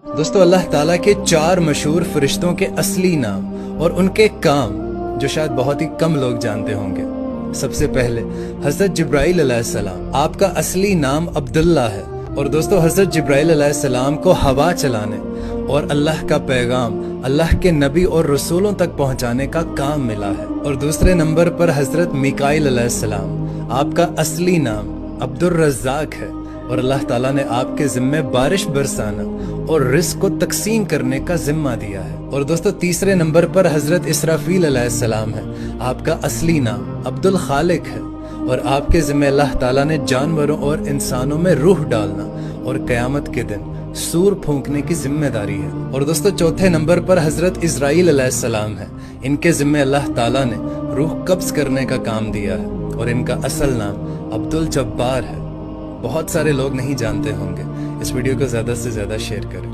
दोस्तों अल्लाह ताला के 4 मशहूर फरिश्तों के असली नाम और उनके काम जो शायद बहुत ही कम लोग जानते होंगे। सबसे पहले हज़रत जिब्राइल अलैहिस्सलाम, आपका असली नाम अब्दुल्ला है। और दोस्तों हज़रत जिब्राइल अलैहिस्सलाम को हवा चलाने और अल्लाह का पैगाम अल्लाह के नबी और रसूलों तक पहुंचाने का काम मिला है। और दूसरे नंबर पर हज़रत मिकाईल अलैहिस्सलाम, आपका असली नाम अब्दुर रज़्ज़ाक है और अल्लाह ताला ने आपके ज़िम्मे बारिश बरसाना और रिज़्क़ को तकसीम करने का ज़िम्मा दिया है। और दोस्तों तीसरे नंबर पर हज़रत इसराफील अलैहिस्सलाम है, आपका असली नाम अब्दुल खालिक है और आपके ज़िम्मे अल्लाह ताला ने जानवरों और इंसानों में रूह डालना और क़यामत के दिन सूर फूंकने की जिम्मेदारी है। और दोस्तों चौथे नंबर पर हज़रत इज़राइल अलैहिस्सलाम है, इनके ज़िम्मे अल्लाह ताला ने रूह कब्ज़ करने का काम दिया है और इनका असल नाम अब्दुल जब्बार है। बहुत सारे लोग नहीं जानते होंगे। इस वीडियो को ज़्यादा से ज़्यादा शेयर करें।